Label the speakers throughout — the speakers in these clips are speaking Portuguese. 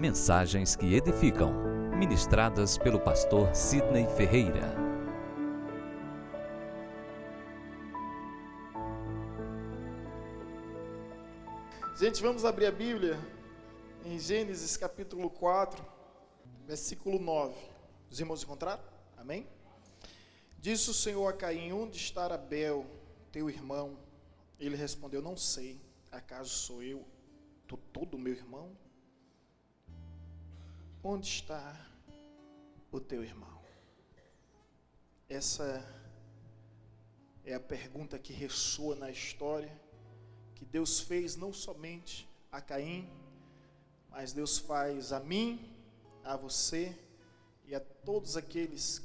Speaker 1: Mensagens que edificam, ministradas pelo pastor Sidney Ferreira.
Speaker 2: Gente, vamos abrir a Bíblia em Gênesis capítulo 4, versículo 9. Os irmãos encontraram? Amém? Disse o Senhor a Caim: onde está Abel, teu irmão? Ele respondeu: não sei. Acaso sou eu todo meu irmão? Onde está o teu irmão? Essa é a pergunta que ressoa na história, que Deus fez não somente a Caim, mas Deus faz a mim, a você e a todos aqueles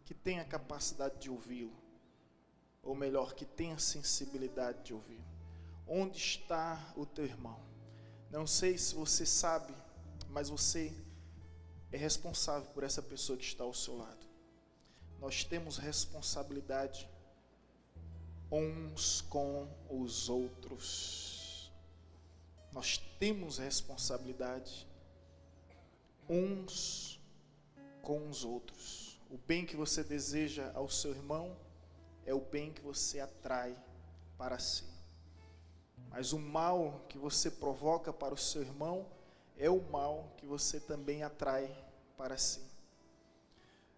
Speaker 2: que têm a capacidade de ouvi-lo, ou melhor, que têm a sensibilidade de ouvi-lo. Onde está o teu irmão? Não sei se você sabe, mas você é responsável por essa pessoa que está ao seu lado. Nós temos responsabilidade uns com os outros. Nós temos responsabilidade uns com os outros. O bem que você deseja ao seu irmão é o bem que você atrai para si. Mas o mal que você provoca para o seu irmão é o mal que você também atrai para si.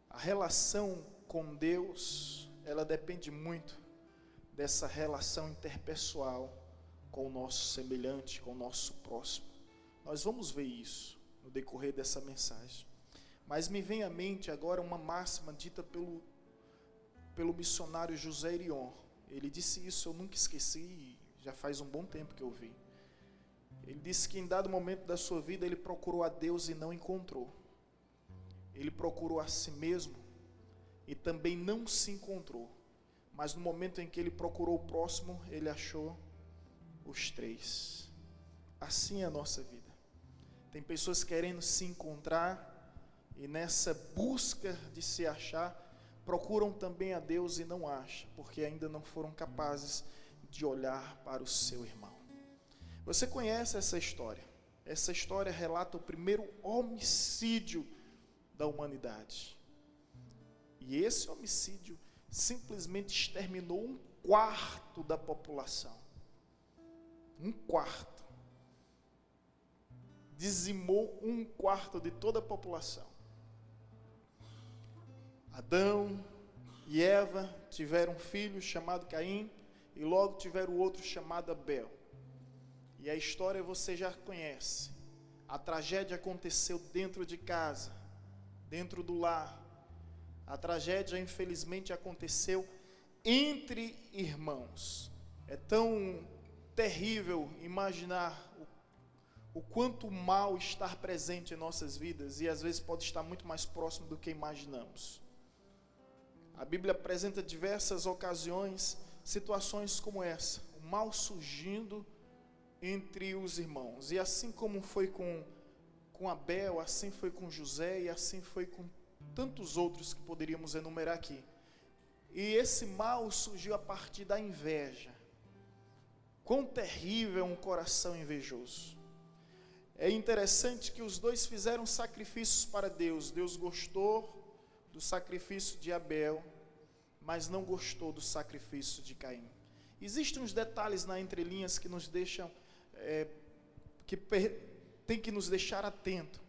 Speaker 2: A relação com Deus, ela depende muito dessa relação interpessoal com o nosso semelhante, com o nosso próximo. Nós vamos ver isso no decorrer dessa mensagem. Mas me vem à mente agora uma máxima dita pelo missionário José Irion. Ele disse isso, eu nunca esqueci, já faz um bom tempo que eu vi. Ele disse que em dado momento da sua vida ele procurou a Deus e não encontrou. Ele procurou a si mesmo e também não se encontrou. Mas no momento em que ele procurou o próximo, ele achou os três. Assim é a nossa vida. Tem pessoas querendo se encontrar e nessa busca de se achar, procuram também a Deus e não acham, porque ainda não foram capazes de olhar para o seu irmão. Você conhece essa história? Essa história relata o primeiro homicídio da humanidade. E esse homicídio simplesmente exterminou 1/4 da população. 1/4. Dizimou 1/4 de toda a população. Adão e Eva tiveram um filho chamado Caim e logo tiveram outro chamado Abel. E a história você já conhece. A tragédia aconteceu dentro de casa, dentro do lar. A tragédia, infelizmente, aconteceu entre irmãos. É tão terrível imaginar o quanto o mal está presente em nossas vidas e às vezes pode estar muito mais próximo do que imaginamos. A Bíblia apresenta diversas ocasiões, situações como essa, o mal surgindo entre os irmãos. E assim como foi com Abel, assim foi com José e assim foi com tantos outros que poderíamos enumerar aqui. E esse mal surgiu a partir da inveja. Quão terrível é um coração invejoso. É interessante que os dois fizeram sacrifícios para Deus. Deus gostou do sacrifício de Abel, mas não gostou do sacrifício de Caim. Existem uns detalhes na entrelinhas que nos deixam, tem que nos deixar atento.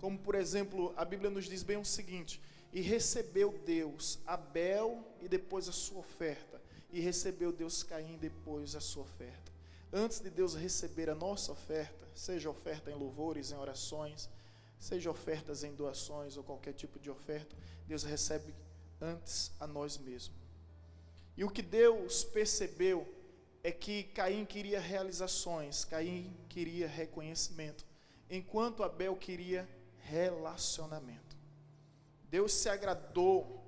Speaker 2: Como por exemplo, a Bíblia nos diz bem o seguinte: e recebeu Deus Abel e depois a sua oferta, e recebeu Deus Caim depois a sua oferta. Antes de Deus receber a nossa oferta, seja oferta em louvores, em orações, seja ofertas em doações ou qualquer tipo de oferta, Deus recebe antes a nós mesmos. E o que Deus percebeu é que Caim queria realizações, Caim queria reconhecimento, enquanto Abel queria relacionamento. Deus se agradou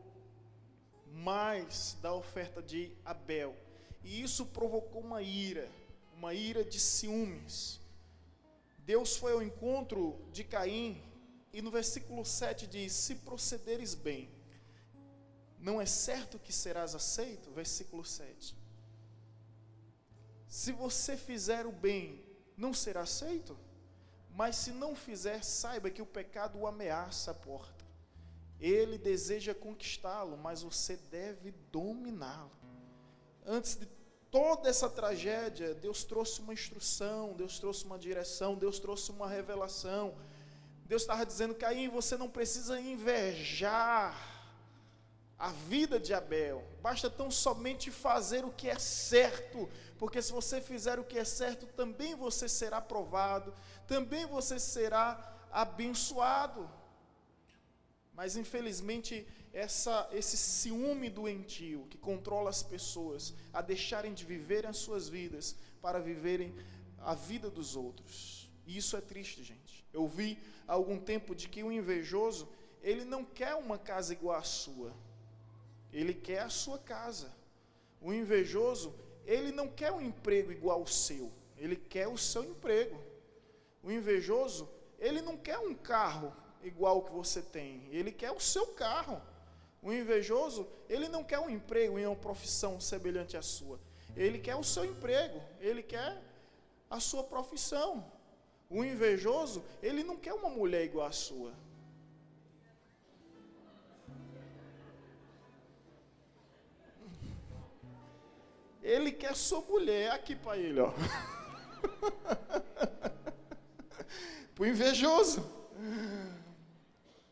Speaker 2: mais da oferta de Abel, e isso provocou uma ira de ciúmes. Deus foi ao encontro de Caim, e no versículo 7 diz: se procederes bem, não é certo que serás aceito? Versículo 7. Se você fizer o bem, não será aceito? mas se não fizer, saiba que o pecado o ameaça a porta. Ele deseja conquistá-lo, mas você deve dominá-lo. Antes de toda essa tragédia, Deus trouxe uma instrução, Deus trouxe uma direção, Deus trouxe uma revelação. Deus estava dizendo: Caim, você não precisa invejar a vida de Abel, basta tão somente fazer o que é certo, porque se você fizer o que é certo, também você será provado, também você será abençoado. Mas infelizmente esse ciúme doentio que controla as pessoas a deixarem de viver as suas vidas para viverem a vida dos outros. E isso é triste, gente. Eu vi há algum tempo de que o invejoso, ele não quer uma casa igual à sua, ele quer a sua casa. O invejoso, ele não quer um emprego igual ao seu, ele quer o seu emprego. O invejoso, ele não quer um carro igual que você tem, ele quer o seu carro. O invejoso, ele não quer um emprego em uma profissão semelhante à sua, ele quer o seu emprego, ele quer a sua profissão. O invejoso, ele não quer uma mulher igual à sua. Ele quer sua mulher aqui para ele, ó. Para o invejoso,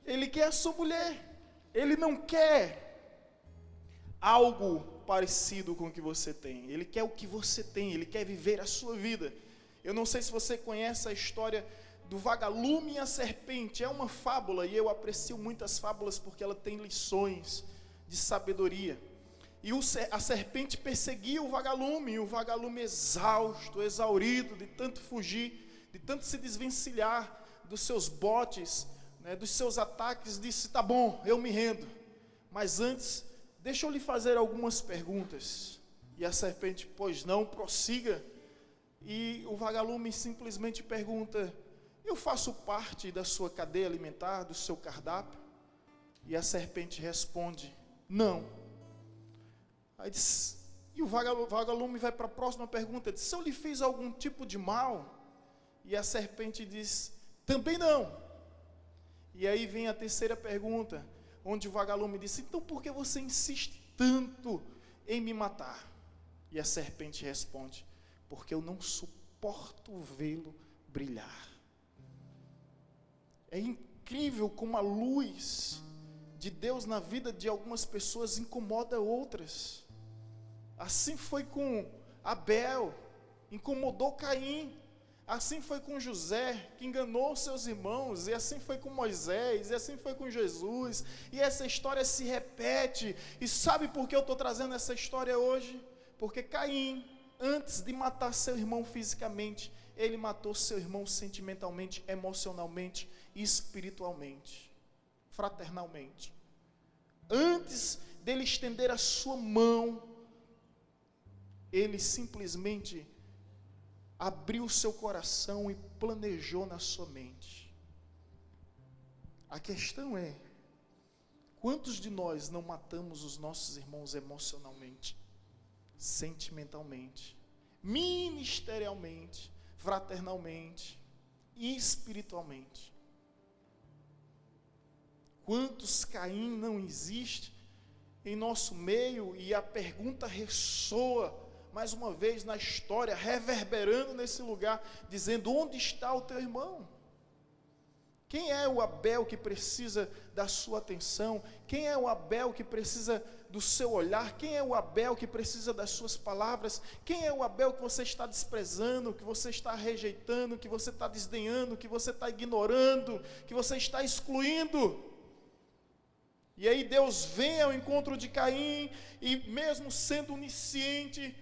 Speaker 2: ele quer a sua mulher. Ele não quer algo parecido com o que você tem. Ele quer o que você tem. Ele quer viver a sua vida. Eu não sei se você conhece a história do vagalume e a serpente. É uma fábula e eu aprecio muitas fábulas porque ela tem lições de sabedoria. E a serpente perseguia o vagalume exausto, exaurido, de tanto fugir, de tanto se desvencilhar dos seus botes, né, dos seus ataques, disse: tá bom, eu me rendo, mas antes, deixa eu lhe fazer algumas perguntas. E a serpente: pois não, prossiga. E o vagalume simplesmente pergunta: eu faço parte da sua cadeia alimentar, do seu cardápio? E a serpente responde: não. Aí diz, e o vagalume vai para a próxima pergunta, diz: se eu lhe fiz algum tipo de mal? E a serpente diz: também não. E aí vem a terceira pergunta, onde o vagalume diz: então por que você insiste tanto em me matar? E a serpente responde: porque eu não suporto vê-lo brilhar. É incrível como a luz de Deus na vida de algumas pessoas incomoda outras. Assim foi com Abel, incomodou Caim. Assim foi com José, que enganou seus irmãos. E assim foi com Moisés, e assim foi com Jesus. E essa história se repete. E sabe por que eu estou trazendo essa história hoje? Porque Caim, antes de matar seu irmão fisicamente, ele matou seu irmão sentimentalmente, emocionalmente e espiritualmente, fraternalmente. Antes dele estender a sua mão, ele simplesmente abriu o seu coração e planejou na sua mente. A questão é, quantos de nós não matamos os nossos irmãos emocionalmente, sentimentalmente, ministerialmente, fraternalmente e espiritualmente? Quantos Caim não existe em nosso meio? E a pergunta ressoa mais uma vez na história, reverberando nesse lugar, dizendo: onde está o teu irmão? Quem é o Abel que precisa da sua atenção? Quem é o Abel que precisa do seu olhar? Quem é o Abel que precisa das suas palavras? Quem é o Abel que você está desprezando, que você está rejeitando, que você está desdenhando, que você está ignorando, que você está excluindo? E aí Deus vem ao encontro de Caim, e mesmo sendo onisciente,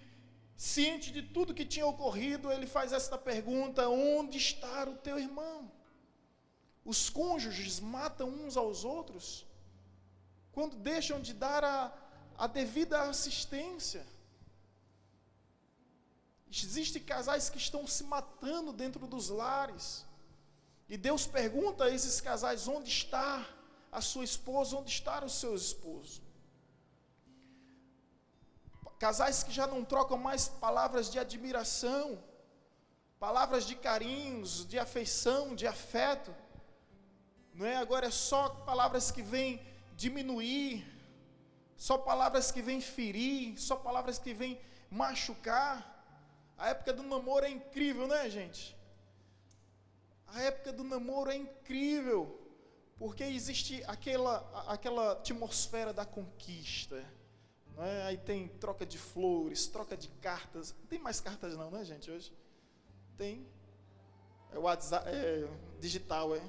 Speaker 2: ciente de tudo que tinha ocorrido, ele faz esta pergunta: onde está o teu irmão? Os cônjuges matam uns aos outros quando deixam de dar a devida assistência. Existem casais que estão se matando dentro dos lares, e Deus pergunta a esses casais: onde está a sua esposa, onde está o seu esposo? Casais que já não trocam mais palavras de admiração, palavras de carinhos, de afeição, de afeto. Não é? Agora é só palavras que vêm diminuir, só palavras que vêm ferir, só palavras que vêm machucar. A época do namoro é incrível, né, gente? A época do namoro é incrível, porque existe aquela atmosfera da conquista, não é? Aí tem troca de flores, troca de cartas. Não tem mais cartas não, né, gente, hoje? Tem. É WhatsApp, é digital, é.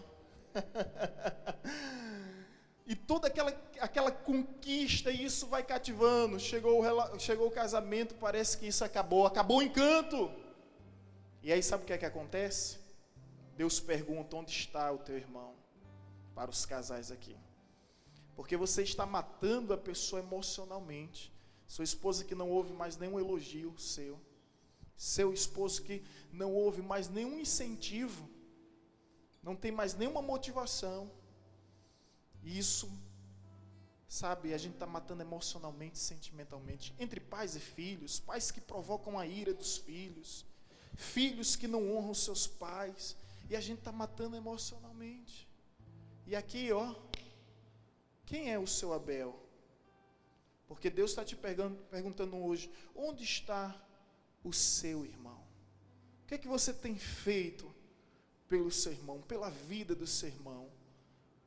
Speaker 2: E toda aquela conquista, e isso vai cativando. Chegou o casamento, parece que isso acabou o encanto. E aí sabe o que é que acontece? Deus pergunta: onde está o teu irmão? Para os casais aqui. Porque você está matando a pessoa emocionalmente. Sua esposa que não ouve mais nenhum elogio seu. Seu esposo que não ouve mais nenhum incentivo. Não tem mais nenhuma motivação. Isso, sabe, a gente está matando emocionalmente, sentimentalmente. Entre pais e filhos, pais que provocam a ira dos filhos. Filhos que não honram seus pais. E a gente está matando emocionalmente. E aqui, ó, quem é o seu Abel? Porque Deus está te perguntando hoje: onde está o seu irmão? O que é que você tem feito pelo seu irmão, pela vida do seu irmão?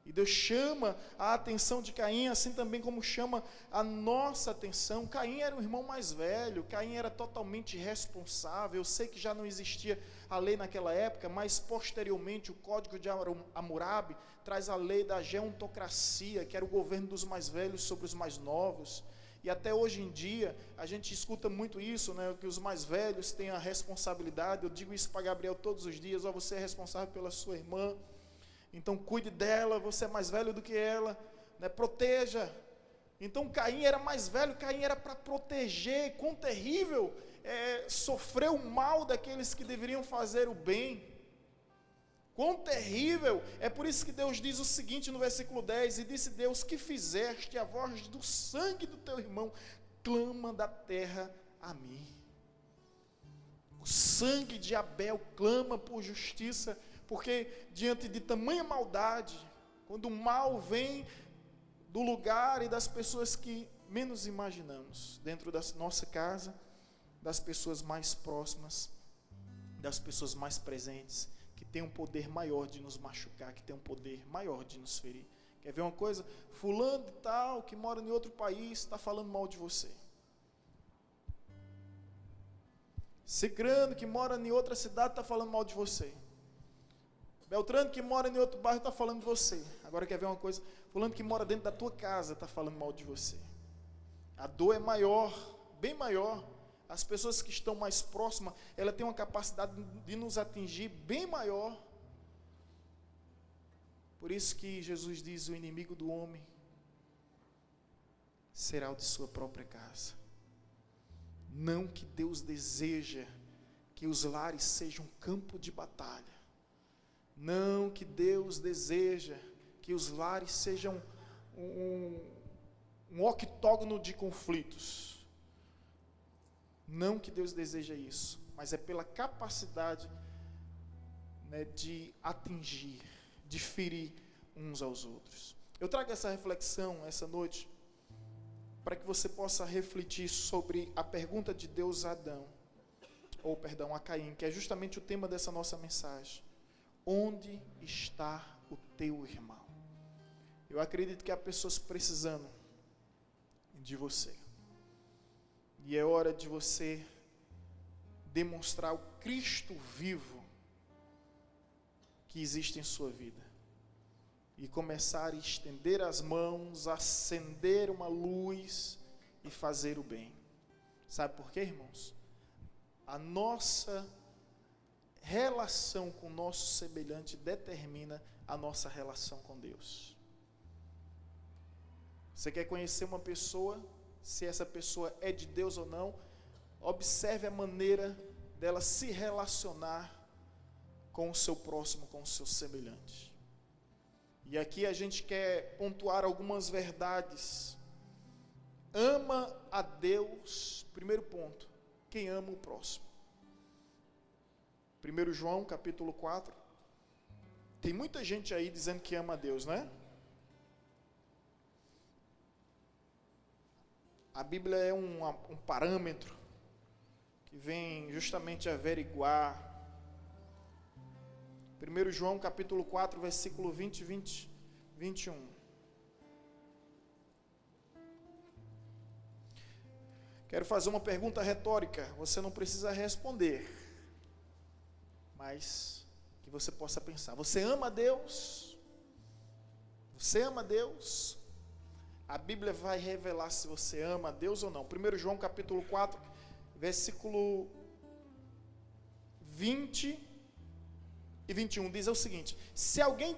Speaker 2: E Deus chama a atenção de Caim, assim também como chama a nossa atenção. Caim era o irmão mais velho, Caim era totalmente irresponsável. Eu sei que já não existia a lei naquela época, mas posteriormente o Código de Hammurabi traz a lei da geontocracia, que era o governo dos mais velhos sobre os mais novos. E até hoje em dia, a gente escuta muito isso, né, que os mais velhos têm a responsabilidade. Eu digo isso para Gabriel todos os dias: ó, você é responsável pela sua irmã, então cuide dela, você é mais velho do que ela, né, proteja. Então Caim era mais velho, Caim era para proteger. Quão terrível sofrer o mal daqueles que deveriam fazer o bem. Quão terrível. É por isso que Deus diz o seguinte no versículo 10: e disse Deus: que fizeste? A voz do sangue do teu irmão clama da terra a mim. O sangue de Abel clama por justiça, porque diante de tamanha maldade, quando o mal vem do lugar e das pessoas que menos imaginamos, dentro da nossa casa, das pessoas mais próximas, das pessoas mais presentes, que tem um poder maior de nos machucar, que tem um poder maior de nos ferir. Quer ver uma coisa? Fulano de tal, que mora em outro país, está falando mal de você. Cicrano, que mora em outra cidade, está falando mal de você. Beltrano, que mora em outro bairro, está falando de você. Agora quer ver uma coisa? Fulano, que mora dentro da tua casa, está falando mal de você. A dor é maior, bem maior. As pessoas que estão mais próximas, ela tem uma capacidade de nos atingir bem maior. Por isso que Jesus diz: o inimigo do homem será o de sua própria casa. Não que Deus deseja que os lares sejam um campo de batalha. Não que Deus deseja que os lares sejam um octógono de conflitos. Não que Deus deseja isso, mas é pela capacidade, né, de atingir, de ferir uns aos outros. Eu trago essa reflexão essa noite para que você possa refletir sobre a pergunta de Deus a a Caim, que é justamente o tema dessa nossa mensagem. Onde está o teu irmão? Eu acredito que há pessoas precisando de você. E é hora de você demonstrar o Cristo vivo que existe em sua vida. E começar a estender as mãos, acender uma luz e fazer o bem. Sabe por quê, irmãos? A nossa relação com o nosso semelhante determina a nossa relação com Deus. Você quer conhecer uma pessoa, se essa pessoa é de Deus ou não? Observe a maneira dela se relacionar com o seu próximo, com o seu semelhante. E aqui a gente quer pontuar algumas verdades. Ama a Deus, primeiro ponto, quem ama o próximo. 1 João, capítulo 4. Tem muita gente aí dizendo que ama a Deus, né? A Bíblia é um parâmetro que vem justamente averiguar. 1 João, capítulo 4, versículo 20 e 21. Quero fazer uma pergunta retórica. Você não precisa responder, mas que você possa pensar. Você ama a Deus? Você ama a Deus? A Bíblia vai revelar se você ama a Deus ou não. 1 João capítulo 4, versículo 20 e 21 diz o seguinte: se alguém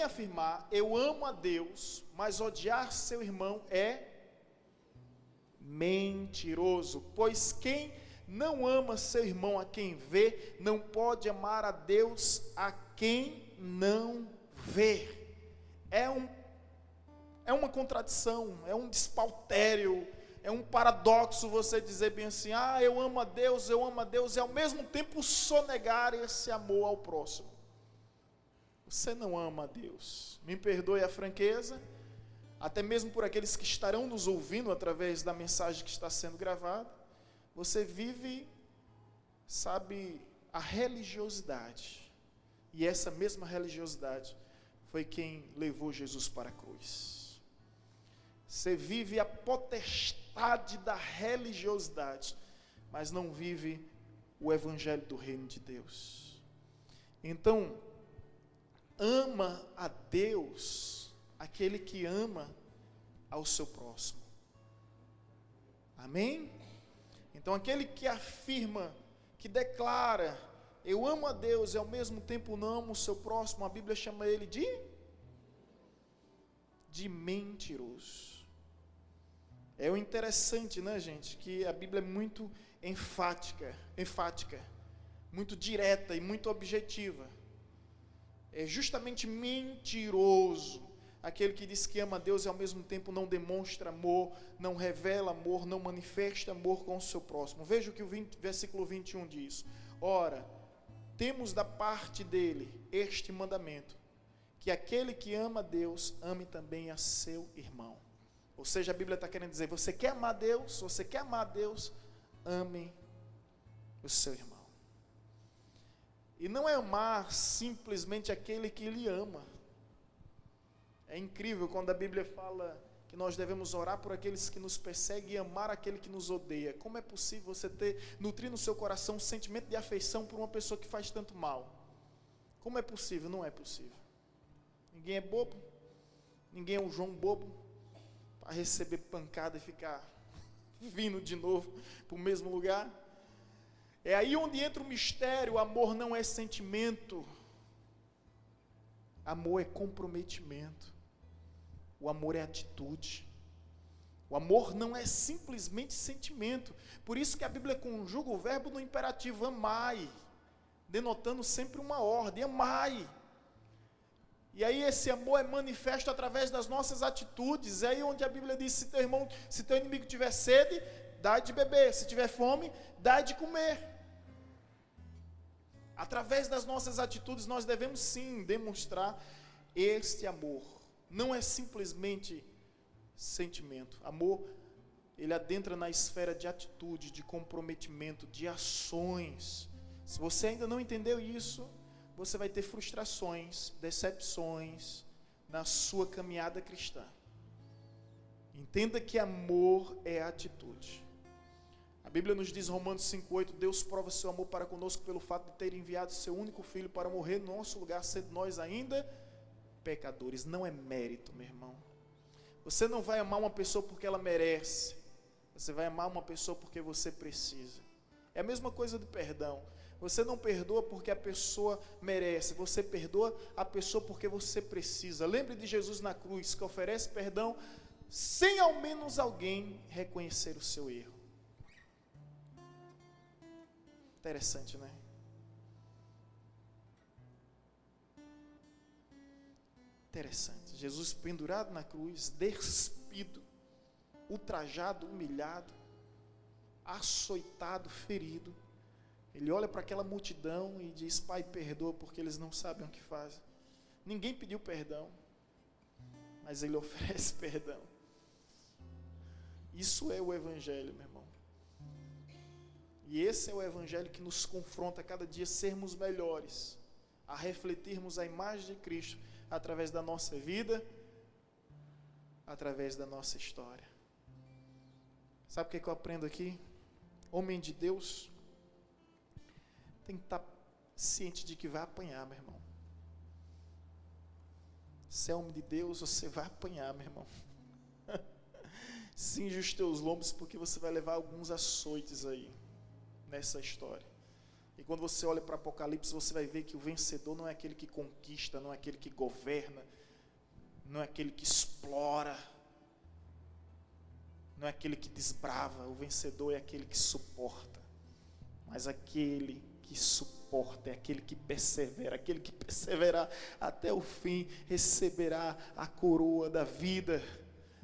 Speaker 2: afirmar, eu amo a Deus, mas odiar seu irmão é mentiroso, pois quem não ama seu irmão a quem vê, não pode amar a Deus a quem não vê. É uma contradição, é um despautério, é um paradoxo você dizer bem assim: eu amo a Deus, e ao mesmo tempo sonegar esse amor ao próximo. Você não ama a Deus. Me perdoe a franqueza, até mesmo por aqueles que estarão nos ouvindo através da mensagem que está sendo gravada. Você vive, a religiosidade. E essa mesma religiosidade foi quem levou Jesus para a cruz. Você vive a potestade da religiosidade, mas não vive o evangelho do reino de Deus. Então, ama a Deus aquele que ama ao seu próximo. Amém? Então, aquele que afirma, que declara, eu amo a Deus e ao mesmo tempo não amo o seu próximo, a Bíblia chama ele de mentiroso. É o interessante, né, gente, que a Bíblia é muito enfática, muito direta e muito objetiva. É justamente mentiroso aquele que diz que ama a Deus e ao mesmo tempo não demonstra amor, não revela amor, não manifesta amor com o seu próximo. Veja o que o versículo 21 diz: ora, temos da parte dele este mandamento, que aquele que ama a Deus, ame também a seu irmão. Ou seja, a Bíblia está querendo dizer, você quer amar a Deus, ame o seu irmão. E não é amar simplesmente aquele que lhe ama. É incrível quando a Bíblia fala que nós devemos orar por aqueles que nos perseguem e amar aquele que nos odeia. Como é possível você nutrir no seu coração um sentimento de afeição por uma pessoa que faz tanto mal? Como é possível? Não é possível. Ninguém é bobo, ninguém é um João bobo para receber pancada e ficar vindo de novo para o mesmo lugar. É aí onde entra o mistério. O amor não é sentimento, amor é comprometimento. O amor é atitude. O amor não é simplesmente sentimento. Por isso que a Bíblia conjuga o verbo no imperativo, amai, denotando sempre uma ordem, amai. E aí esse amor é manifesto através das nossas atitudes. É aí onde a Bíblia diz, se teu inimigo tiver sede, dá de beber, se tiver fome, dá de comer. Através das nossas atitudes nós devemos sim demonstrar este amor. Não é simplesmente sentimento. Amor, ele adentra na esfera de atitude, de comprometimento, de ações. Se você ainda não entendeu isso, você vai ter frustrações, decepções na sua caminhada cristã. Entenda que amor é atitude. A Bíblia nos diz, Romanos 5,8, Deus prova seu amor para conosco pelo fato de ter enviado seu único filho para morrer no nosso lugar, sendo nós ainda pecadores. Não é mérito, meu irmão. Você não vai amar uma pessoa porque ela merece. Você vai amar uma pessoa porque você precisa. É a mesma coisa do perdão. Você não perdoa porque a pessoa merece. Você perdoa a pessoa porque você precisa. Lembre de Jesus na cruz, que oferece perdão sem ao menos alguém reconhecer o seu erro. Interessante, né? Interessante. Jesus pendurado na cruz, despido, ultrajado, humilhado, açoitado, ferido, Ele olha para aquela multidão e diz: Pai, perdoa porque eles não sabem o que fazem. Ninguém pediu perdão, mas ele oferece perdão. Isso é o Evangelho, meu irmão. E esse é o Evangelho que nos confronta a cada dia sermos melhores, a refletirmos a imagem de Cristo através da nossa vida, através da nossa história. Sabe o que eu aprendo aqui? Homem de Deus tem que estar ciente de que vai apanhar, meu irmão. Se é homem de Deus, você vai apanhar, meu irmão. Cinge os teus lombos, porque você vai levar alguns açoites aí, nessa história. E quando você olha para Apocalipse, você vai ver que o vencedor não é aquele que conquista, não é aquele que governa, não é aquele que explora, não é aquele que desbrava. O vencedor é aquele que suporta. Mas aquele que suporta é aquele que persevera. Aquele que perseverar até o fim receberá a coroa da vida.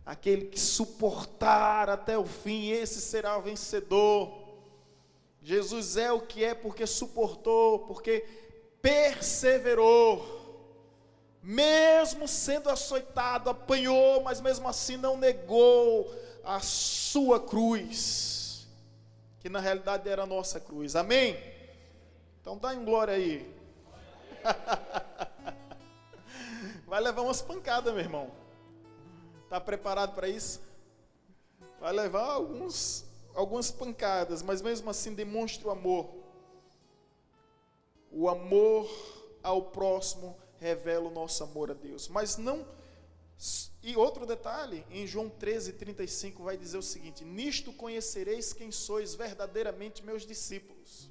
Speaker 2: Aquele que suportar até o fim, esse será o vencedor. Jesus é o que é porque suportou, porque perseverou. Mesmo sendo açoitado, apanhou, mas mesmo assim não negou a sua cruz, que na realidade era a nossa cruz. Amém? Então dá um glória aí. Vai levar umas pancadas, meu irmão. Está preparado para isso? Vai levar algumas pancadas, mas mesmo assim demonstra o amor. O amor ao próximo revela o nosso amor a Deus. Mas não... E outro detalhe, em João 13:35 vai dizer o seguinte: nisto conhecereis quem sois verdadeiramente meus discípulos.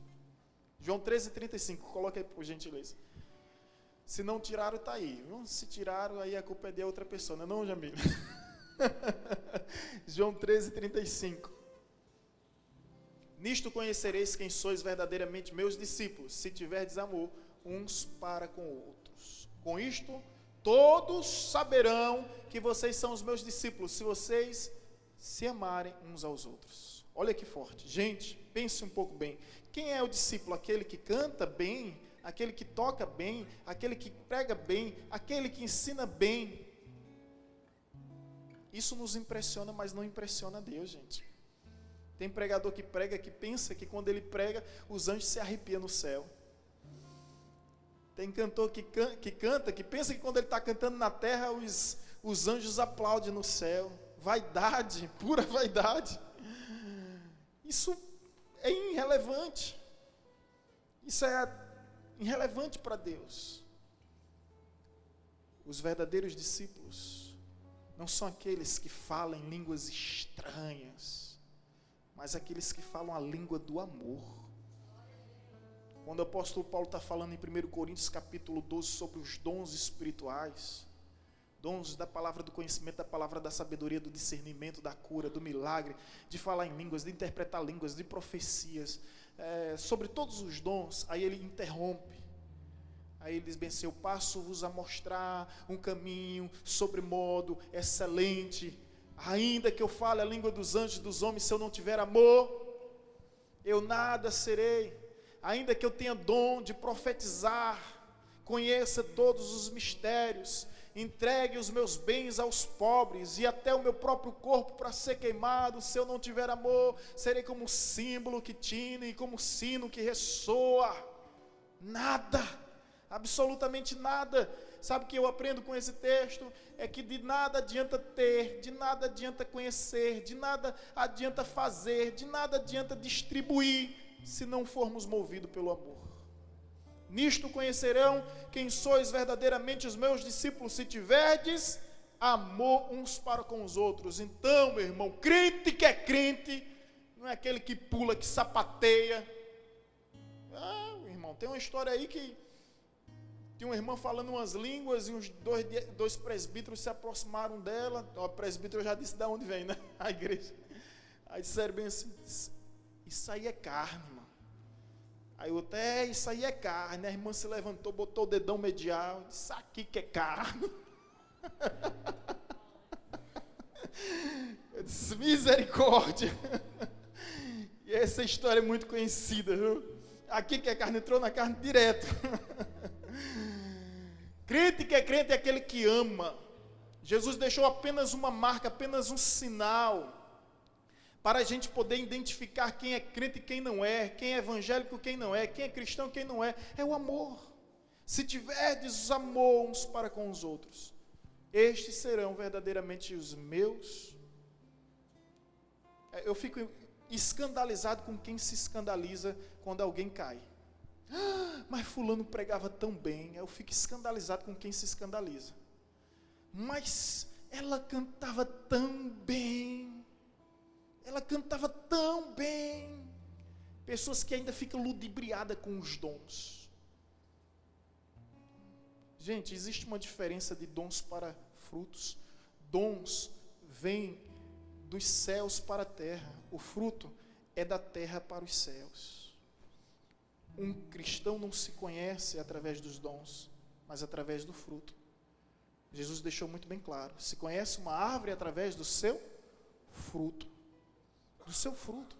Speaker 2: João 13:35, coloca aí por gentileza. Se não tiraram, está aí. Se tiraram, aí a culpa é de outra pessoa, não é não, Jamil? João 13:35. Nisto conhecereis quem sois verdadeiramente meus discípulos, se tiverdes amor uns para com outros. Com isto, todos saberão que vocês são os meus discípulos, se vocês se amarem uns aos outros. Olha que forte. Gente, pense um pouco bem. Quem é o discípulo? Aquele que canta bem, aquele que toca bem, aquele que prega bem, aquele que ensina bem. Isso nos impressiona, mas não impressiona a Deus, gente. Tem pregador que prega, que pensa que quando ele prega, os anjos se arrepiam no céu. Tem cantor que canta, que pensa que quando ele está cantando na terra, os anjos aplaudem no céu. Vaidade, pura vaidade. Isso é irrelevante. Isso é irrelevante para Deus. Os verdadeiros discípulos não são aqueles que falam em línguas estranhas, mas aqueles que falam a língua do amor. Quando o apóstolo Paulo está falando em 1 Coríntios capítulo 12 sobre os dons espirituais, dons da palavra do conhecimento, da palavra da sabedoria, do discernimento, da cura, do milagre, de falar em línguas, de interpretar línguas, de profecias, sobre todos os dons, aí ele interrompe. Aí ele diz bem assim: eu passo-vos a mostrar um caminho sobremodo excelente. Ainda que eu fale a língua dos anjos e dos homens, se eu não tiver amor, eu nada serei. Ainda que eu tenha dom de profetizar, conheça todos os mistérios, entregue os meus bens aos pobres e até o meu próprio corpo para ser queimado, se eu não tiver amor, serei como um símbolo que tine, como um sino que ressoa. Nada, absolutamente nada. Sabe o que eu aprendo com esse texto? É que de nada adianta ter, de nada adianta conhecer, de nada adianta fazer, de nada adianta distribuir, se não formos movidos pelo amor. Nisto conhecerão quem sois verdadeiramente os meus discípulos, se tiverdes amor uns para com os outros. Então, meu irmão, crente que é crente, não é aquele que pula, que sapateia. Meu irmão, tem uma história aí que tinha uma irmã falando umas línguas e uns dois presbíteros se aproximaram dela. O presbítero já disse de onde vem, né? A igreja. Aí disseram bem assim: isso aí é carne, irmão. Aí o outro: isso aí é carne. A irmã se levantou, botou o dedão medial, disse: isso aqui que é carne. Eu disse: misericórdia. E essa história é muito conhecida, viu? Aqui que é carne entrou na carne direto. Crente que é crente é aquele que ama. Jesus deixou apenas uma marca, apenas um sinal, para a gente poder identificar quem é crente e quem não é, quem é evangélico e quem não é, quem é cristão e quem não é. É o amor. Se tiverdes amor uns para com os outros, estes serão verdadeiramente os meus. Eu fico escandalizado com quem se escandaliza quando alguém cai. Mas fulano pregava tão bem. Eu fico escandalizado com quem se escandaliza. Mas ela cantava tão bem. Ela cantava tão bem. Pessoas que ainda ficam ludibriadas com os dons. Gente, existe uma diferença de dons para frutos. Dons vêm dos céus para a terra. O fruto é da terra para os céus. Um cristão não se conhece através dos dons, mas através do fruto. Jesus deixou muito bem claro. Se conhece uma árvore através do seu fruto. Do seu fruto.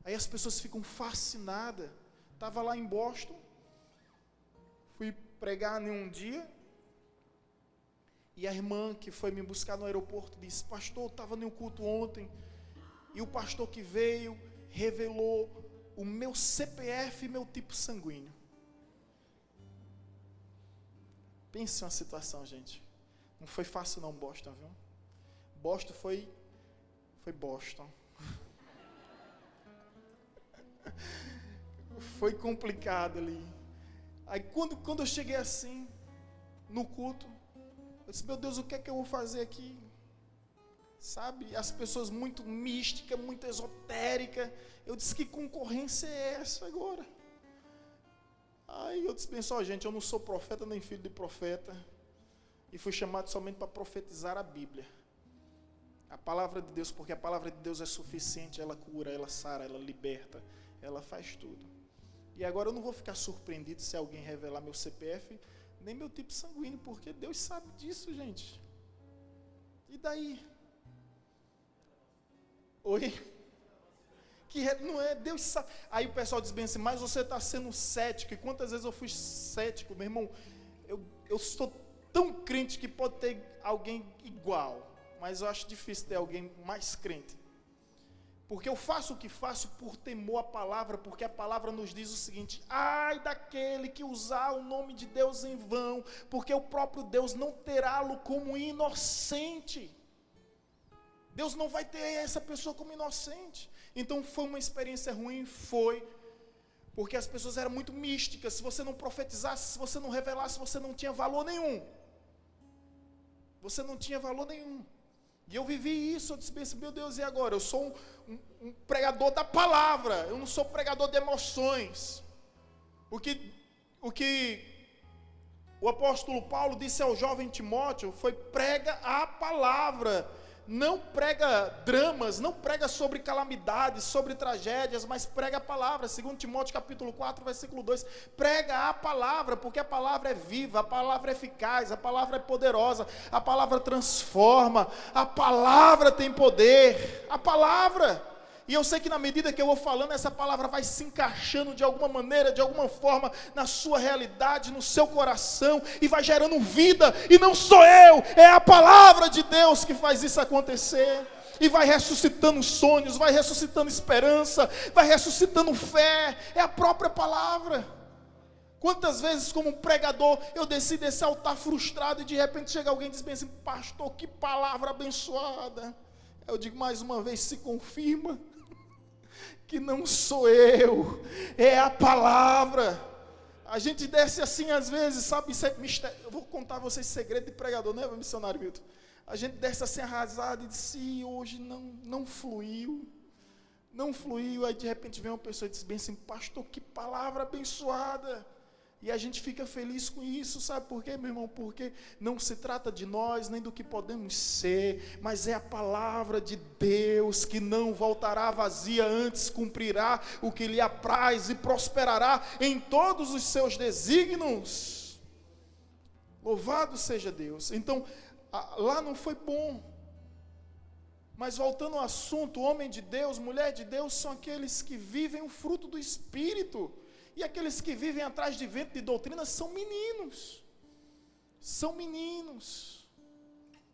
Speaker 2: Aí as pessoas ficam fascinadas. Estava lá em Boston. Fui pregar em um dia. E a irmã que foi me buscar no aeroporto disse: pastor, estava em um culto ontem. E o pastor que veio revelou o meu CPF e meu tipo sanguíneo. Pense uma situação, gente. Não foi fácil não, Boston, viu? Boston foi Boston. Foi complicado ali. Aí quando eu cheguei assim, no culto, eu disse: meu Deus, o que é que eu vou fazer aqui? Sabe, as pessoas muito místicas, muito esotéricas. Eu disse: que concorrência é essa agora? Aí eu disse: pessoal, gente, eu não sou profeta nem filho de profeta. E fui chamado somente para profetizar a Bíblia. A palavra de Deus, porque a palavra de Deus é suficiente. Ela cura, ela sara, ela liberta, ela faz tudo. E agora eu não vou ficar surpreendido se alguém revelar meu CPF, nem meu tipo sanguíneo, porque Deus sabe disso, gente. E daí? Oi? Não é, Deus sabe. Aí o pessoal diz bem assim: mas você está sendo cético. E quantas vezes eu fui cético, meu irmão? Eu sou tão crente que pode ter alguém igual, mas eu acho difícil ter alguém mais crente. Porque eu faço o que faço por temor à palavra, porque a palavra nos diz o seguinte: ai daquele que usar o nome de Deus em vão, porque o próprio Deus não terá-lo como inocente. Deus não vai ter essa pessoa como inocente. Então foi uma experiência ruim, porque as pessoas eram muito místicas. Se você não profetizasse, se você não revelasse, você não tinha valor nenhum. Você não tinha valor nenhum. E eu vivi isso, eu disse: meu Deus, e agora? Eu sou um pregador da palavra, eu não sou pregador de emoções. O que o apóstolo Paulo disse ao jovem Timóteo foi: prega a palavra. Não prega dramas, não prega sobre calamidades, sobre tragédias, mas prega a palavra. 2 Timóteo capítulo 4, versículo 2. Prega a palavra, porque a palavra é viva, a palavra é eficaz, a palavra é poderosa, a palavra transforma, a palavra tem poder, a palavra. E eu sei que na medida que eu vou falando, essa palavra vai se encaixando de alguma maneira, de alguma forma, na sua realidade, no seu coração, e vai gerando vida. E não sou eu, é a palavra de Deus que faz isso acontecer. E vai ressuscitando sonhos, vai ressuscitando esperança, vai ressuscitando fé. É a própria palavra. Quantas vezes, como pregador, eu desci desse altar frustrado e de repente chega alguém e diz bem assim: pastor, que palavra abençoada. Eu digo mais uma vez: se confirma que não sou eu, é a palavra. A gente desce assim às vezes, sabe? Isso é mistério. Eu vou contar a vocês segredo de pregador, né, missionário Milton? A gente desce assim arrasado e diz: hoje não fluiu. Não fluiu. Aí de repente vem uma pessoa e diz bem assim: pastor, que palavra abençoada. E a gente fica feliz com isso, sabe por quê, meu irmão? Porque não se trata de nós, nem do que podemos ser, mas é a palavra de Deus que não voltará vazia, antes cumprirá o que lhe apraz e prosperará em todos os seus desígnios. Louvado seja Deus. Então, lá não foi bom. Mas voltando ao assunto, homem de Deus, mulher de Deus, são aqueles que vivem o fruto do Espírito. E aqueles que vivem atrás de vento de doutrina são meninos. São meninos.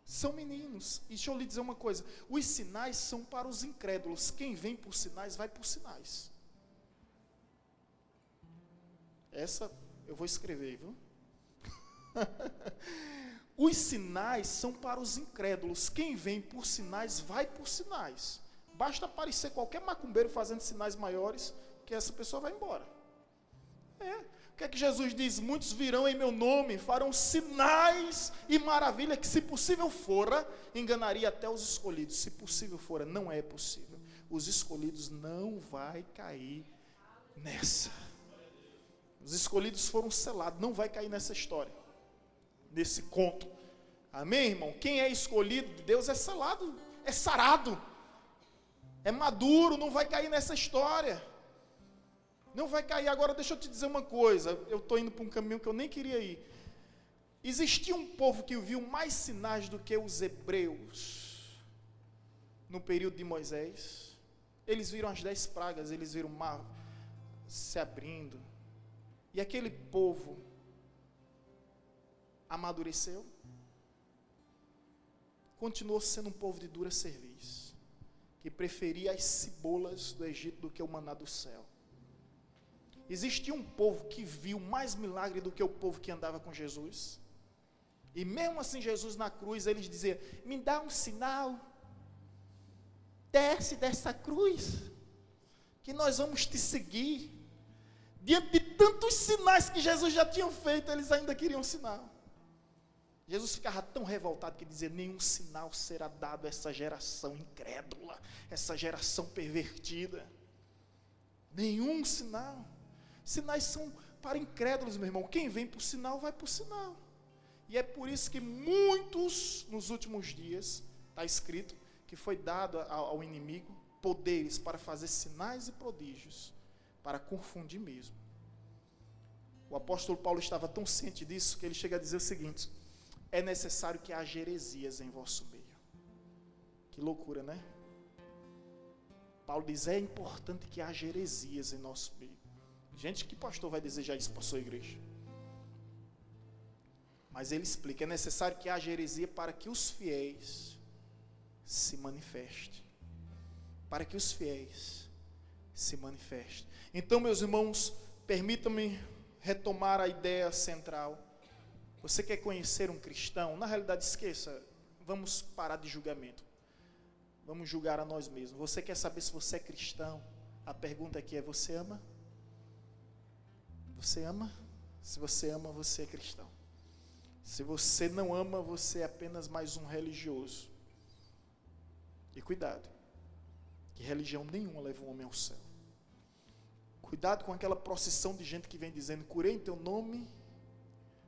Speaker 2: São meninos. E deixa eu lhe dizer uma coisa. Os sinais são para os incrédulos. Quem vem por sinais, vai por sinais. Essa eu vou escrever, viu? Os sinais são para os incrédulos. Quem vem por sinais, vai por sinais. Basta aparecer qualquer macumbeiro fazendo sinais maiores, que essa pessoa vai embora. O que é que Jesus diz? Muitos virão em meu nome, farão sinais e maravilha, que se possível fora, enganaria até os escolhidos. Se possível fora, não é possível. Os escolhidos não vai cair nessa. Os escolhidos foram selados, não vai cair nessa história, nesse conto. Amém, irmão? Quem é escolhido de Deus é selado, é sarado, é maduro, não vai cair nessa história. Não vai cair. Agora deixa eu te dizer uma coisa, eu estou indo para um caminho que eu nem queria ir. Existia um povo que viu mais sinais do que os hebreus no período de Moisés. Eles viram as 10 pragas, eles viram o mar se abrindo. E aquele povo amadureceu, continuou sendo um povo de dura cerviz, que preferia as cebolas do Egito do que o maná do céu. Existia um povo que viu mais milagre do que o povo que andava com Jesus, e mesmo assim Jesus na cruz, eles diziam, me dá um sinal, desce dessa cruz, que nós vamos te seguir. Diante de tantos sinais que Jesus já tinha feito, eles ainda queriam um sinal. Jesus ficava tão revoltado que dizia, nenhum sinal será dado a essa geração incrédula, essa geração pervertida. Nenhum sinal. Sinais são para incrédulos, meu irmão. Quem vem por sinal, vai por sinal. E é por isso que muitos, nos últimos dias, está escrito, que foi dado ao inimigo poderes para fazer sinais e prodígios, para confundir mesmo. O apóstolo Paulo estava tão ciente disso, que ele chega a dizer o seguinte, é necessário que haja heresias em vosso meio. Que loucura, né? Paulo diz, é importante que haja heresias em nosso meio. Gente, que pastor vai desejar isso para a sua igreja? Mas ele explica, é necessário que haja heresia para que os fiéis se manifestem. Para que os fiéis se manifestem. Então, meus irmãos, permitam-me retomar a ideia central. Você quer conhecer um cristão? Na realidade, esqueça, vamos parar de julgamento. Vamos julgar a nós mesmos. Você quer saber se você é cristão? A pergunta aqui é, você ama? Você ama? Se você ama, você é cristão. Se você não ama, você é apenas mais um religioso. E cuidado, que religião nenhuma leva um homem ao céu. Cuidado com aquela procissão de gente que vem dizendo, curei em teu nome.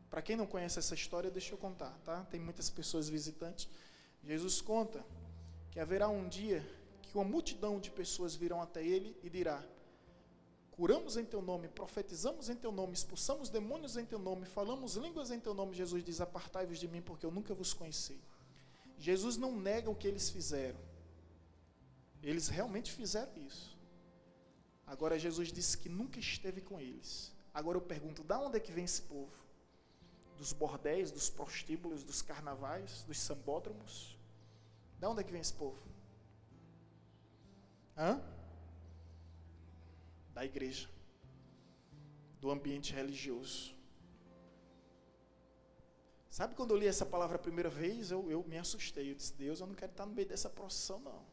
Speaker 2: Para quem não conhece essa história, deixa eu contar, tá? Tem muitas pessoas visitantes. Jesus conta que haverá um dia que uma multidão de pessoas virão até ele e dirá, curamos em teu nome, profetizamos em teu nome, expulsamos demônios em teu nome, falamos línguas em teu nome. Jesus diz, apartai-vos de mim, porque eu nunca vos conheci. Jesus não nega o que eles fizeram. Eles realmente fizeram isso. Agora Jesus disse que nunca esteve com eles. Agora eu pergunto, da onde é que vem esse povo? Dos bordéis, dos prostíbulos, dos carnavais, dos sambódromos? Da onde é que vem esse povo? Da igreja, do ambiente religioso. Sabe quando eu li essa palavra a primeira vez, eu me assustei. Eu disse, Deus, eu não quero estar no meio dessa procissão, não.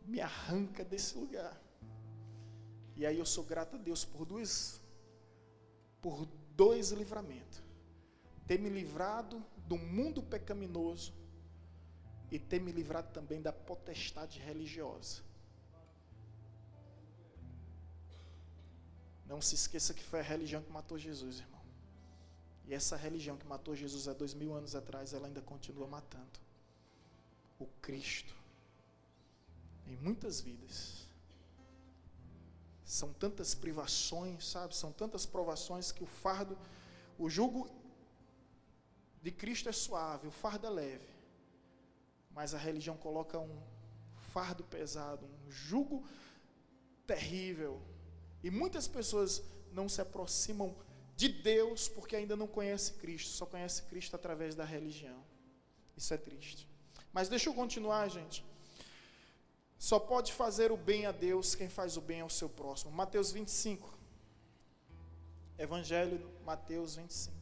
Speaker 2: Me arranca desse lugar. E aí eu sou grato a Deus por dois livramentos. Ter me livrado do mundo pecaminoso e ter me livrado também da potestade religiosa. Não se esqueça que foi a religião que matou Jesus, irmão. E essa religião que matou Jesus há 2000 anos atrás, ela ainda continua matando o Cristo em muitas vidas. São tantas privações, sabe? São tantas provações que o jugo de Cristo é suave, o fardo é leve. Mas a religião coloca um fardo pesado, um jugo terrível E muitas pessoas não se aproximam de Deus porque ainda não conhecem Cristo, só conhecem Cristo através da religião. Isso é triste. Mas deixa eu continuar, gente. Só pode fazer o bem a Deus quem faz o bem ao seu próximo. Mateus 25. Evangelho de Mateus 25.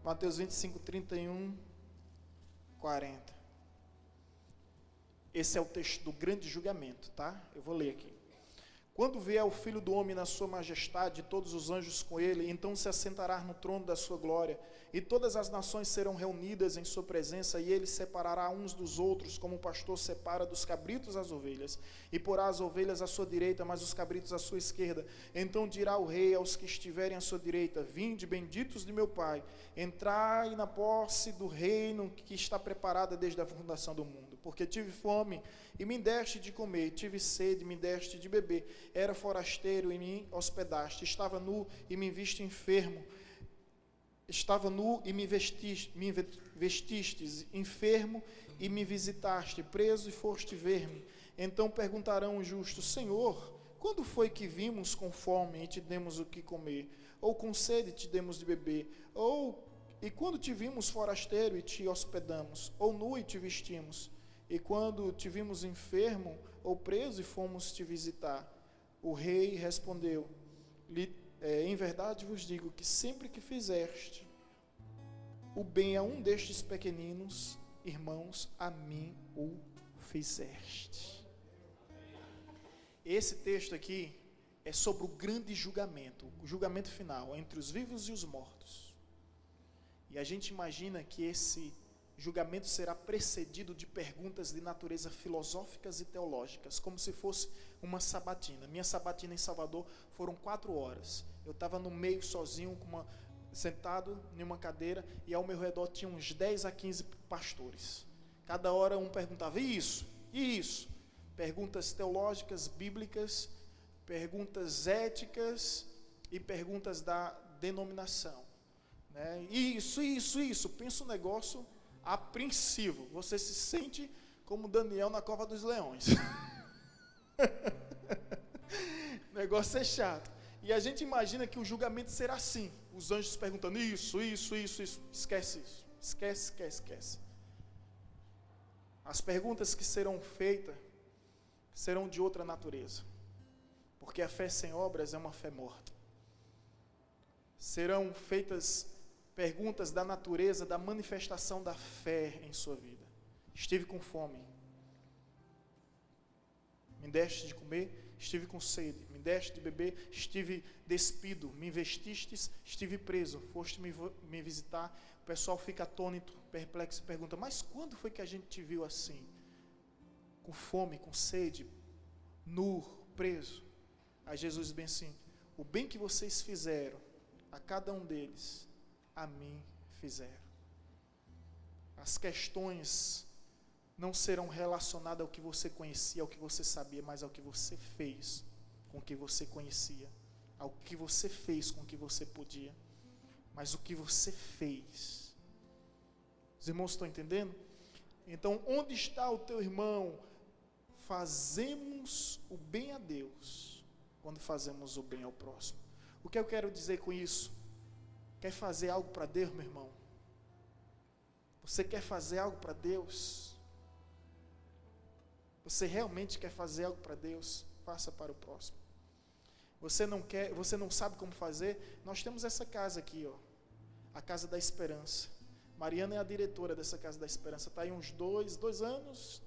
Speaker 2: Mateus 25, 31, 40. Esse é o texto do grande julgamento, tá? Eu vou ler aqui. Quando vier o Filho do Homem na sua majestade, e todos os anjos com ele, então se assentará no trono da sua glória, e todas as nações serão reunidas em sua presença, e ele separará uns dos outros, como o pastor separa dos cabritos as ovelhas, e porá as ovelhas à sua direita, mas os cabritos à sua esquerda. Então dirá o rei aos que estiverem à sua direita: vinde, benditos de meu Pai, entrai na posse do reino que está preparada desde a fundação do mundo. Porque tive fome, e me deste de comer, tive sede, me deste de beber, era forasteiro e me hospedaste, estava nu e me viste enfermo, estava nu e me vestistes, enfermo e me visitaste, preso e foste ver-me. Então perguntarão os justos: Senhor, quando foi que vimos com fome e te demos o que comer? Ou com sede te demos de beber? E quando te vimos forasteiro e te hospedamos? Ou nu e te vestimos? E quando te vimos enfermo ou preso e fomos te visitar? O rei respondeu: em verdade vos digo que sempre que fizeste o bem a um destes pequeninos irmãos, a mim o fizeste. Esse texto aqui é sobre o grande julgamento, o julgamento final entre os vivos e os mortos. E a gente imagina que esse julgamento será precedido de perguntas de natureza filosóficas e teológicas, como se fosse uma sabatina. Minha sabatina em Salvador foram 4 horas. Eu estava no meio sozinho, sentado em uma cadeira, e ao meu redor tinha uns 10 a 15 pastores. Cada hora um perguntava: e isso? E isso? Perguntas teológicas, bíblicas, perguntas éticas e perguntas da denominação. Né? Isso. Pensa um negócio apreensivo. Você se sente como Daniel na cova dos leões. O negócio é chato. E a gente imagina que o julgamento será assim. Os anjos perguntando: isso. Esquece isso. Esquece. As perguntas que serão feitas serão de outra natureza. Porque a fé sem obras é uma fé morta. Serão feitas perguntas da natureza, da manifestação da fé em sua vida. Estive com fome, me deste de comer. Estive com sede, me deste de beber. Estive despido, me vestistes. Estive preso, foste me visitar. O pessoal fica atônito, perplexo e pergunta: mas quando foi que a gente te viu assim? Com fome, com sede, nu, preso. Aí Jesus diz bem assim: o bem que vocês fizeram a cada um deles, a mim fizeram. As questões não serão relacionadas ao que você conhecia, ao que você sabia, mas ao que você fez com o que você conhecia, ao que você fez com o que você podia, mas o que você fez. Os irmãos estão entendendo? Então, onde está o teu irmão? Fazemos o bem a Deus quando fazemos o bem ao próximo. O que eu quero dizer com isso? Quer fazer algo para Deus, meu irmão? Você quer fazer algo para Deus? Você realmente quer fazer algo para Deus? Faça para o próximo. Você não sabe como fazer? Nós temos essa casa aqui, ó, a Casa da Esperança. Mariana é a diretora dessa Casa da Esperança. Está aí uns 2 anos,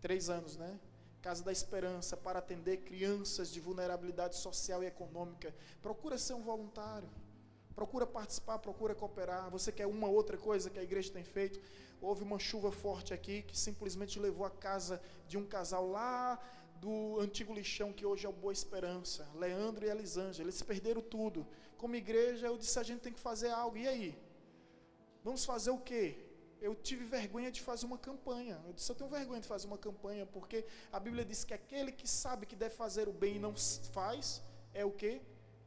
Speaker 2: 3 anos, né? Casa da Esperança, para atender crianças de vulnerabilidade social e econômica. Procura ser um voluntário. Procura participar, procura cooperar. Você quer uma outra coisa que a igreja tem feito? Houve uma chuva forte aqui que simplesmente levou a casa de um casal lá do antigo lixão, que hoje é o Boa Esperança, Leandro e Elisângela. Eles perderam tudo. Como igreja, eu disse: a gente tem que fazer algo. E aí? Vamos fazer o quê? eu tive vergonha de fazer uma campanha. Eu disse, eu tenho vergonha de fazer uma campanha, porque a Bíblia diz que aquele que sabe que deve fazer o bem e não faz, é o quê?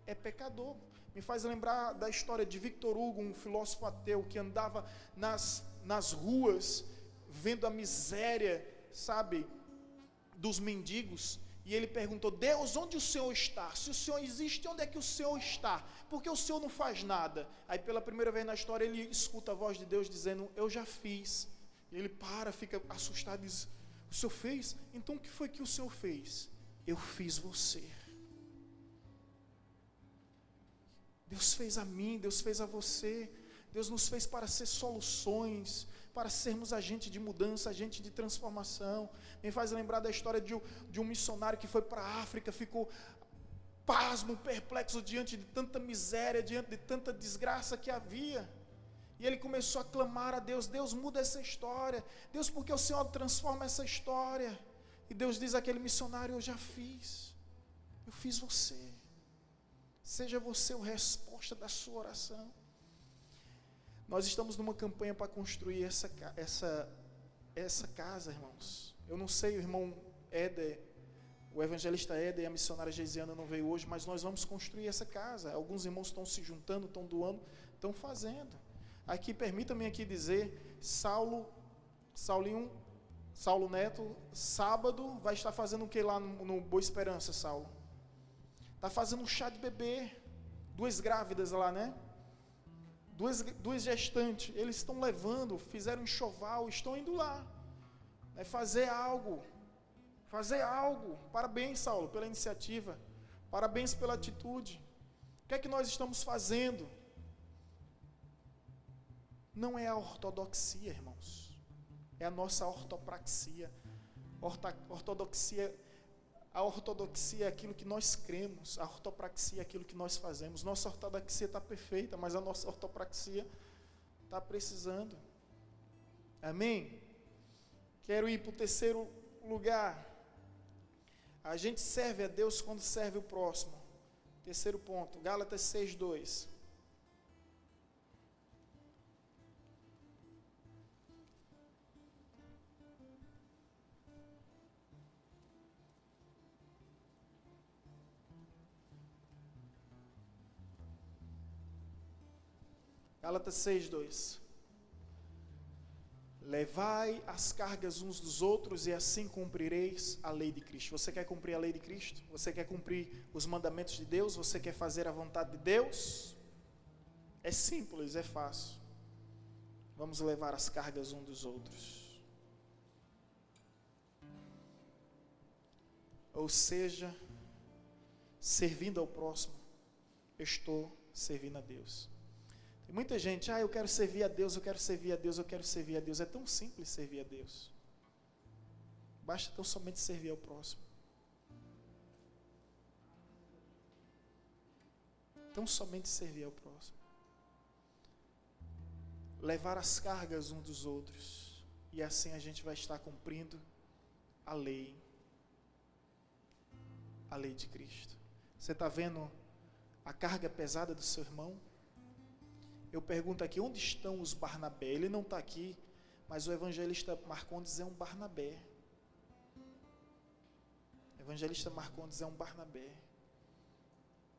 Speaker 2: É pecador. Me faz lembrar da história de Victor Hugo, um filósofo ateu, que andava nas ruas, vendo a miséria, sabe, dos mendigos, e ele perguntou, Deus, onde o Senhor está? Se o Senhor existe, onde é que o Senhor está? Porque o Senhor não faz nada. Aí pela primeira vez na história, ele escuta a voz de Deus dizendo, eu já fiz. E ele fica assustado e diz, o Senhor fez? Então o que foi que o Senhor fez? Eu fiz você. Deus fez a mim, Deus fez a você. Deus nos fez para ser soluções, para sermos agente de mudança, agente de transformação. Me faz lembrar da história de um missionário que foi para a África, ficou pasmo, perplexo diante de tanta miséria, diante de tanta desgraça que havia. E ele começou a clamar a Deus, Deus muda essa história, Deus, porque o Senhor transforma essa história. E Deus diz àquele missionário, eu já fiz, eu fiz você. Seja você a resposta da sua oração. Nós estamos numa campanha para construir essa casa, irmãos. Eu não sei, o irmão Éder, o evangelista Éder e a missionária Geisiana não veio hoje, mas nós vamos construir essa casa. Alguns irmãos estão se juntando, estão doando, estão fazendo. Aqui, permita-me aqui dizer, Saulo Neto, sábado, vai estar fazendo o que lá no Boa Esperança, Saulo? Está fazendo um chá de bebê, 2 grávidas lá, né? Duas gestantes, eles estão levando, fizeram enxoval, estão indo lá, né, fazer algo, parabéns, Saulo, pela iniciativa, parabéns pela atitude. O que é que nós estamos fazendo? Não é a ortodoxia, irmãos, é a nossa ortopraxia. A ortodoxia é aquilo que nós cremos, a ortopraxia é aquilo que nós fazemos. Nossa ortodoxia está perfeita, mas a nossa ortopraxia está precisando. Amém? Quero ir para o terceiro lugar. A gente serve a Deus quando serve o próximo. Terceiro ponto, Gálatas 6:2. Gálatas 6:2. Levai as cargas uns dos outros e assim cumprireis a lei de Cristo. Você quer cumprir a lei de Cristo? Você quer cumprir os mandamentos de Deus? Você quer fazer a vontade de Deus? É simples, é fácil. Vamos levar as cargas uns dos outros. Ou seja, servindo ao próximo, eu estou servindo a Deus. Tem muita gente, eu quero servir a Deus, eu quero servir a Deus, eu quero servir a Deus. É tão simples servir a Deus. Basta tão somente servir ao próximo. Tão somente servir ao próximo. Levar as cargas uns dos outros. E assim a gente vai estar cumprindo a lei. A lei de Cristo. Você está vendo a carga pesada do seu irmão? Eu pergunto aqui, onde estão os Barnabé? Ele não está aqui, mas o evangelista Marcondes é um Barnabé. O evangelista Marcondes é um Barnabé.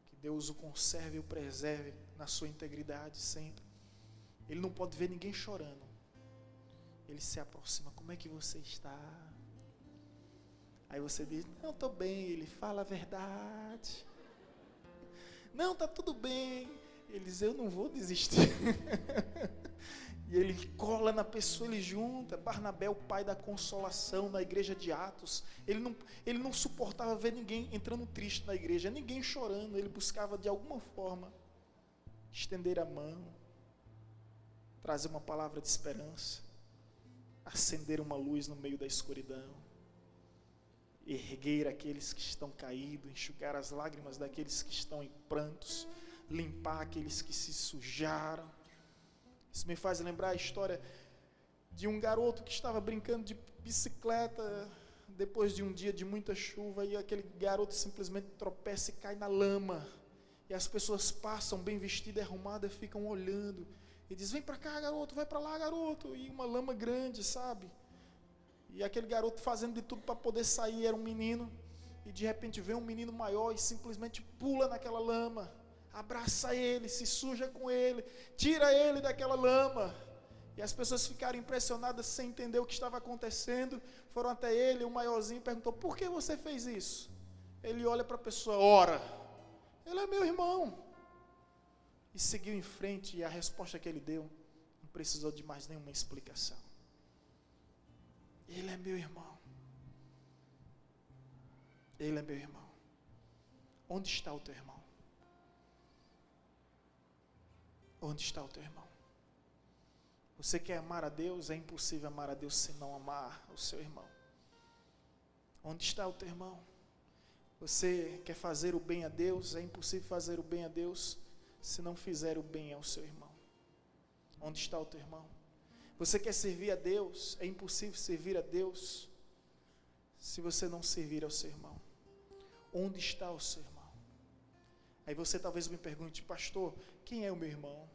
Speaker 2: Que Deus o conserve e o preserve na sua integridade sempre. Ele não pode ver ninguém chorando. Ele se aproxima, como é que você está? Aí você diz, não, estou bem. Ele fala a verdade. Não, está tudo bem. Ele diz, eu não vou desistir. E ele cola na pessoa, ele junta. Barnabé, o pai da consolação na igreja de Atos. Ele não suportava ver ninguém entrando triste na igreja, ninguém chorando. Ele buscava de alguma forma estender a mão, trazer uma palavra de esperança, acender uma luz no meio da escuridão, erguer aqueles que estão caídos, enxugar as lágrimas daqueles que estão em prantos, limpar aqueles que se sujaram. Isso me faz lembrar a história de um garoto que estava brincando de bicicleta depois de um dia de muita chuva, e aquele garoto simplesmente tropeça e cai na lama, e as pessoas passam bem vestidas e arrumadas, ficam olhando, e diz: vem para cá, garoto, vai para lá, garoto. E uma lama grande, sabe? E aquele garoto fazendo de tudo para poder sair, era um menino. E de repente vem um menino maior e simplesmente pula naquela lama, abraça ele, se suja com ele, tira ele daquela lama. E as pessoas ficaram impressionadas sem entender o que estava acontecendo. Foram até ele, o maiorzinho, perguntou: por que você fez isso? Ele olha para a pessoa: ora, ele é meu irmão. E seguiu em frente, e a resposta que ele deu não precisou de mais nenhuma explicação. Ele é meu irmão. Ele é meu irmão. Onde está o teu irmão? Onde está o teu irmão? Você quer amar a Deus? É impossível amar a Deus se não amar o seu irmão. Onde está o teu irmão? Você quer fazer o bem a Deus? É impossível fazer o bem a Deus se não fizer o bem ao seu irmão. Onde está o teu irmão? Você quer servir a Deus? É impossível servir a Deus se você não servir ao seu irmão. Onde está o seu irmão? Aí você talvez me pergunte: pastor, quem é o meu irmão?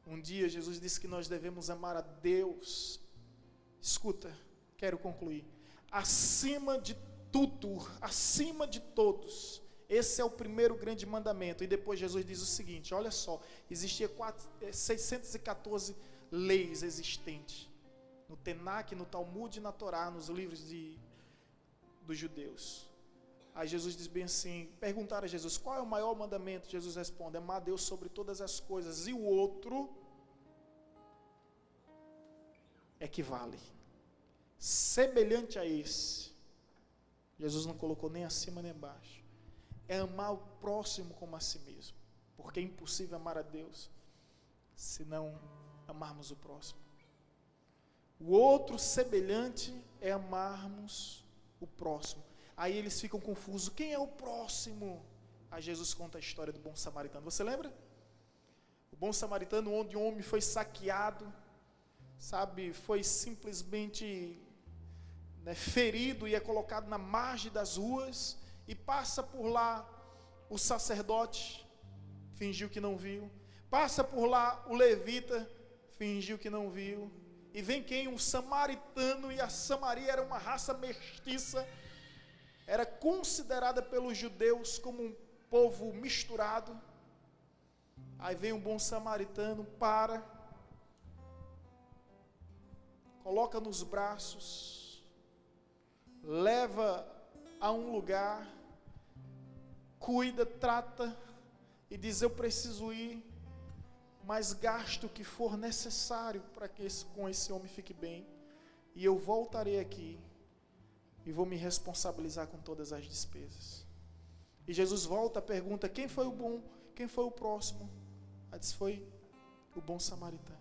Speaker 2: Um dia Jesus disse que nós devemos amar a Deus. Escuta, quero concluir. Acima de tudo, acima de todos. Esse é o primeiro grande mandamento. E depois Jesus diz o seguinte: olha só, existia 614 leis existentes no Tenac, no Talmud e na Torá, nos livros dos judeus. Aí Jesus diz bem assim, perguntaram a Jesus: qual é o maior mandamento? Jesus responde: amar a Deus sobre todas as coisas, e o outro equivale, semelhante a esse. Jesus não colocou nem acima nem embaixo. É amar o próximo como a si mesmo, porque é impossível amar a Deus se não amarmos o próximo. O outro semelhante é amarmos o próximo. Aí eles ficam confusos: quem é o próximo? Aí Jesus conta a história do bom samaritano. Você lembra? O bom samaritano, onde um homem foi saqueado, sabe, foi simplesmente ferido e é colocado na margem das ruas, e passa por lá o sacerdote, fingiu que não viu, passa por lá o levita, fingiu que não viu, e vem quem? Um samaritano. E a Samaria era uma raça mestiça, era considerada pelos judeus como um povo misturado. Aí vem um bom samaritano, coloca nos braços, leva a um lugar, cuida, trata, e diz: eu preciso ir, mas gasto o que for necessário para que com esse homem fique bem, e eu voltarei aqui e vou me responsabilizar com todas as despesas. E Jesus volta, pergunta: quem foi o bom? Quem foi o próximo? Aí diz: foi o bom samaritano.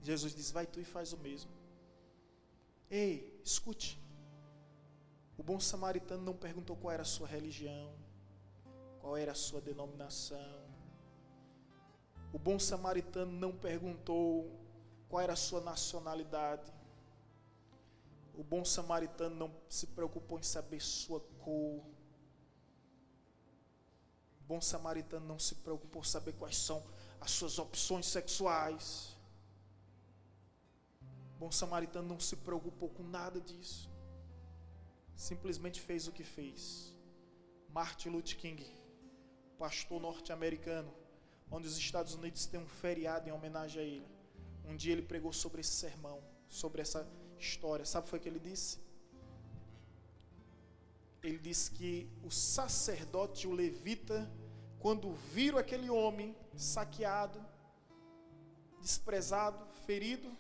Speaker 2: Jesus diz: vai tu e faz o mesmo. Ei, escute. O bom samaritano não perguntou qual era a sua religião, qual era a sua denominação. O bom samaritano não perguntou qual era a sua nacionalidade. O bom samaritano não se preocupou em saber sua cor. O bom samaritano não se preocupou em saber quais são as suas opções sexuais. O bom samaritano não se preocupou com nada disso. Simplesmente fez o que fez. Martin Luther King, pastor norte-americano, onde os Estados Unidos têm um feriado em homenagem a ele. Um dia ele pregou sobre esse sermão, sobre essa história. Sabe o que foi que ele disse? Ele disse que o sacerdote e o levita, quando viram aquele homem saqueado, desprezado, ferido,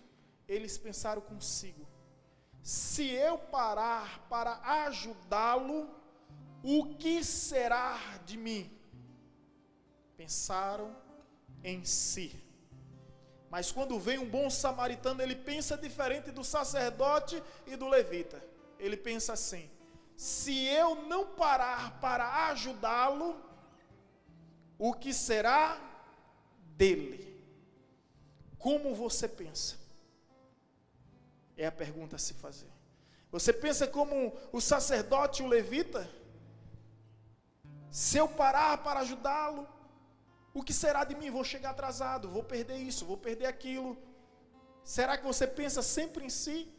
Speaker 2: eles pensaram consigo: se eu parar para ajudá-lo, o que será de mim? Pensaram em si. Mas quando vem um bom samaritano, ele pensa diferente do sacerdote e do levita. Ele pensa assim: se eu não parar para ajudá-lo, o que será dele? Como você pensa? É a pergunta a se fazer. Você pensa como o sacerdote e o levita? Se eu parar para ajudá-lo, O que será de mim? Vou chegar atrasado, vou perder isso, vou perder aquilo. Será que você pensa sempre em si?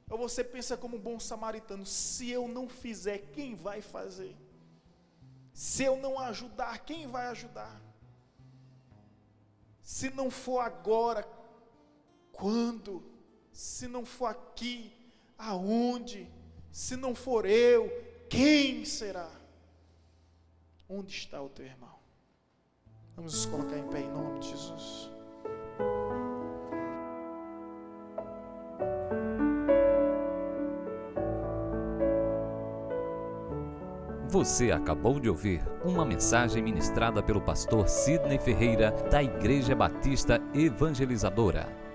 Speaker 2: Ou você pensa como um bom samaritano, se eu não fizer, quem vai fazer? Se eu não ajudar, quem vai ajudar? Se não for agora, quando? Se não for aqui, aonde? Se não for eu, quem será? Onde está o teu irmão? Vamos nos colocar em pé em nome de Jesus.
Speaker 1: Você acabou de ouvir uma mensagem ministrada pelo pastor Sidney Ferreira, da Igreja Batista Evangelizadora.